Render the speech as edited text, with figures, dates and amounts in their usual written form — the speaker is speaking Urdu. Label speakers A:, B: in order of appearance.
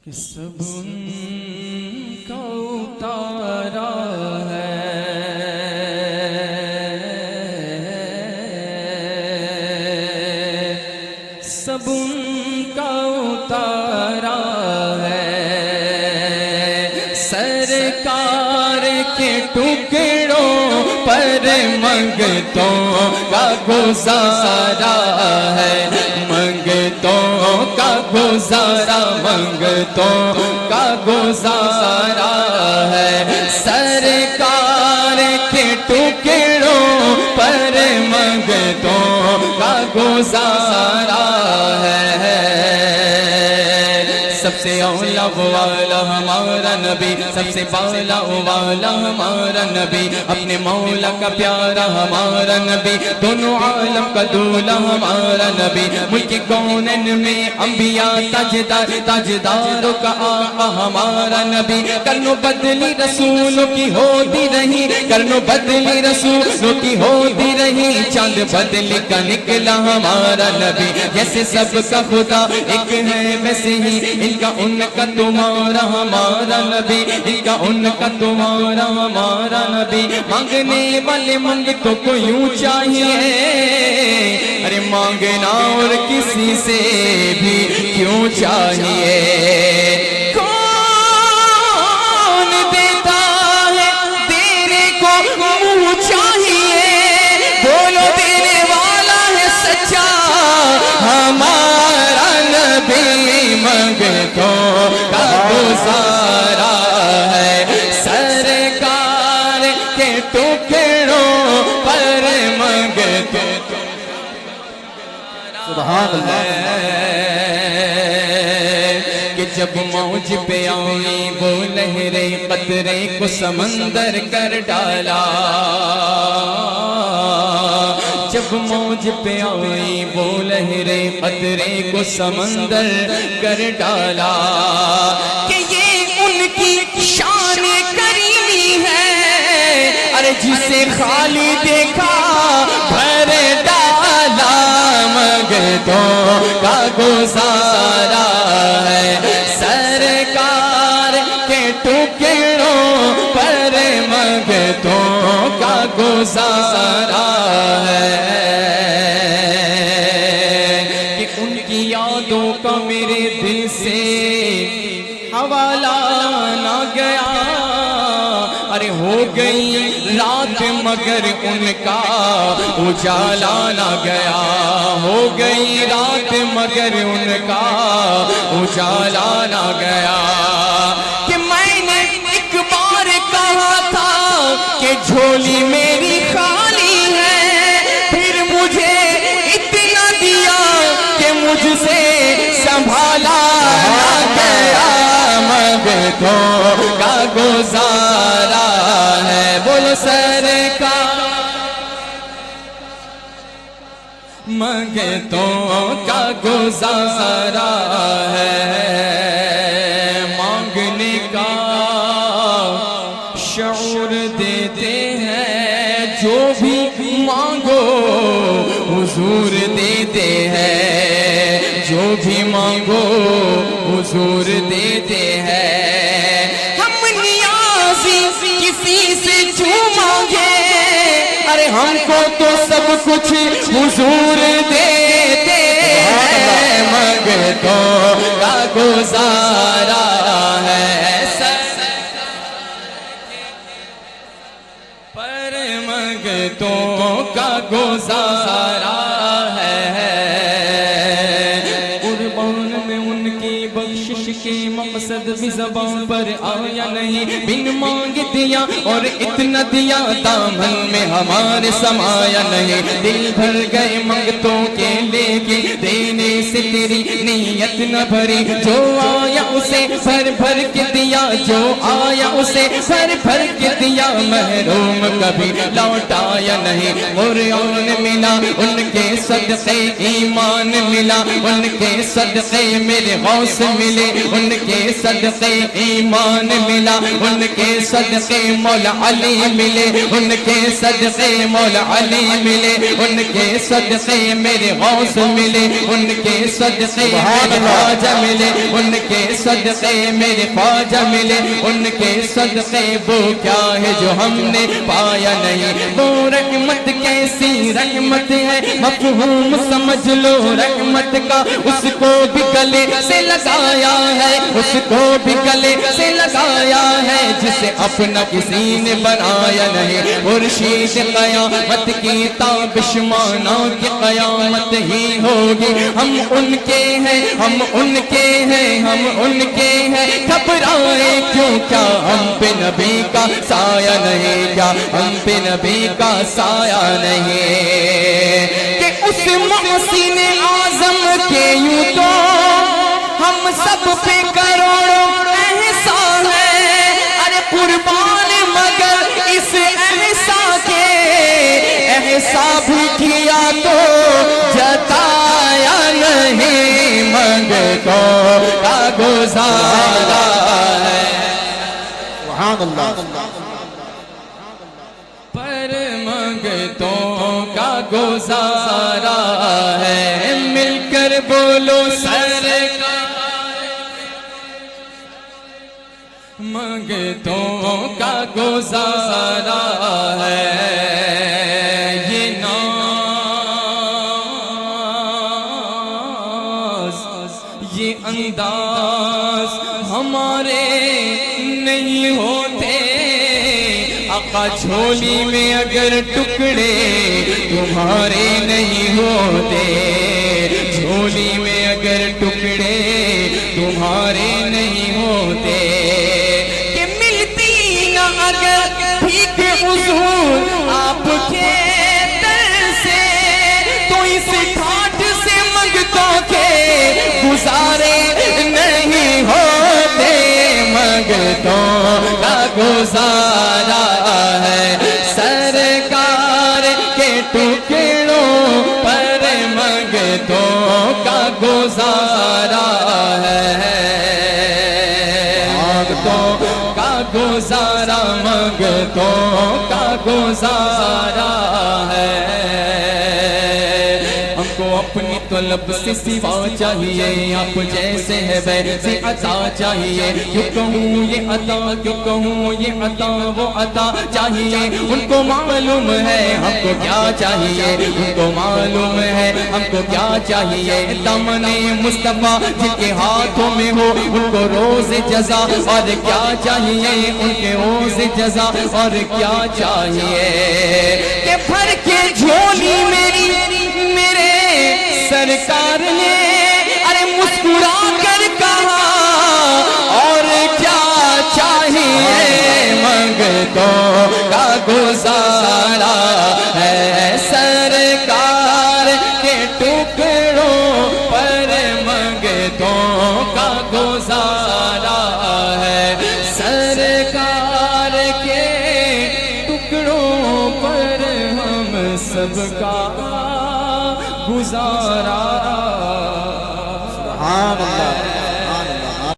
A: کہ سب ان کا اتارا ہے، سب ان کا اتارا ہے، سرکار کے ٹکڑوں پر منگتوں کا گزارا ہے، منگتوں کا گزارا، منگتوں کا گزارا ہے، سرکار کے ٹکڑوں پر منگتوں کا گزارا ہے۔ سب سے اولا والا ہمارا نبی، سب سے بالا والا ہمارا نبی، اپنے مولا کا پیارا ہمارا نبی، دونوں عالم کا دولا ہمارا نبی، ملک کونین میں انبیاء تاجدار، تاجداروں کا آقا ہمارا نبی، کرنو بدلی رسولوں کی ہوتی رہی، کرنو بدلی رسولوں کی ہوتی رہی، چاند بدلی کا نکلا ہمارا نبی، جیسے سب کا خدا ایک ہے ویسے ہی ان کا ان کا تمہارا ہمارا نبی، ان کا ان کا تمہارا ہمارا نبی، مانگنے والے منگتوں کو یوں چاہیے، ارے مانگنا اور کسی سے بھی کیوں چاہیے، کون دیتا ہے دینے کو منہ چاہیے، بولو دینے والا ہے سچا ہمارا نبی، منگتوں کا گزارا ہے، سرکار کے ٹکڑوں پر منگتوں
B: سبحان اللہ
A: کہ جب موج پہ آئی وہ لہریں قطرے کو سمندر کر ڈالا، جب موج پہ آئی وہ لہریں قطرے کو سمندر کر ڈالا، کہ یہ ان کی شان کریمی ہے، ارے جسے خالی دیکھا بھر ڈالا، منگتوں کا گزارا ہے، سرکار کے ٹکڑوں پر منگتوں کا گزارا ہے، کہ ان کی یادوں کا میرے دل سے حوالہ نہ گیا، ارے ہو گئی رات مگر ان کا اجالا نہ گیا، ہو گئی رات مگر ان کا اجالا نہ گیا، کہ میں نے ایک بار کہا تھا کہ جھولی میری خالی ہے، پھر مجھے اتنا دیا کہ مجھ سے سنبھالا نہ گیا، منگتوں کا گزارا ہے، بولو سرکار، منگتوں کا گزارا ہے، مانگنے کا شعور دیتے ہیں، جو بھی مانگو حضور دیتے ہیں، جو بھی مانگو حضور دیتے ہیں، ہم نیازی کسی سے کیوں مانگے، ارے ہم کو تو سب کچھ حضور دیتے ہیں، منگتوں کا گزارا ہے، پر منگتوں کا گزارا ہے، قربان میں ان کی بخشش کے مقصد بھی زبان پر آیا نہیں، بن مانگ دیا اور اتنا دیا دامن میں ہمارے سمایا نہیں، دل بھر گئے منگتوں کے لے کے دینے سے تیری نیت نہ بھری، جو آیا اسے بھر بھر کے دیا، جو آیا اسے بھر بھر کے دیا، محروم کبھی لوٹایا نہیں، قرآن ملا ان کے صدقے ایمان ملا، ان کے صدقے میرے غوث ملے، ان کے صدقے ایمان ملا، ان کے صدقے مولا علی ملے، ان کے صدقے مولا علی ملے، ان کے صدقے میرے غوث ملے، ان کے صدقے میرے خواجہ ملے، ان کے صدقے میرے خواجہ ملے، ان کے صدقے وہ کیا ہے جو ہم نے پایا نہیں، وہ رحمت کیسی رحمت ہے مفہوم سمجھ لو رحمت کا، اس کو بھی گلے سے لگایا ہے، اس کو بھی گلے سے لگایا ہے، جسے اپنا کسی نے بنایا نہیں، مرشید قیامت کی تابش مانا کہ قیامت ہی ہوگی، ہم ان کے ہیں ہم ان کے ہیں ہم ان کے ہیں، گھبرائے کیوں کیا ہم پہ نبی کا سایہ نہیں، کیا ہم پہ نبی کا سایہ نہیں، کہ اس محسن اعظم کے یوں تو ہم سب پہ کروڑوں احسان ہے، ارے قربان مگر اس احسان کے احسان بھی کیا تو جتایا نہیں، منگتوں کا گزارا ہے،
B: سبحان اللہ،
A: پر منگتوں کا گزارا ہے، مل کر بولو سرکار، منگتوں کا گزارا ہے، یہ ناز یہ انداز ہمارے نہیں ہوتے، آقا جھولی میں اگر ٹکڑے تمہارے نہیں ہوتے، جھولی میں اگر ٹکڑے تمہارے نہیں ہوتے، کہ ملتی نہ اگر بھیک حضور آپ کے در سے، تو اس گھاٹ سے منگتوں کے گزارے نہیں ہوتے، منگتوں کا گزارا ہے، سرکار کے ٹکڑوں پر منگتوں کا گزارا ہے، منگتوں کا گزارا منگتوں کا گزارا ہے، ہم کو اپنی طلب سے سوا چاہیے، آپ جیسے ہے ویسے عطا چاہیے، کیوں کہوں یہ عطا کیوں کہوں یہ عطا وہ عطا چاہیے، ان کو معلوم ہے ہم کو کیا چاہیے، ان کو معلوم ہے ہم کو کیا چاہیے، دامن مصطفیٰ جن کے ہاتھوں میں ہو ان کو روز جزا، اور کیا چاہیے ان کے روز جزا، اور کیا چاہیے، کہ بھر کے جھولی میری میرے سرکار نے ارے مسکرا کر کہا، اور کیا چاہیے، منگتوں کا گزارا ہے، سرکار کے ٹکڑوں پر منگتوں کا گزارا ہے، سرکار کے ٹکڑوں پر ہم سب کا گزارا،
B: سبحان اللہ۔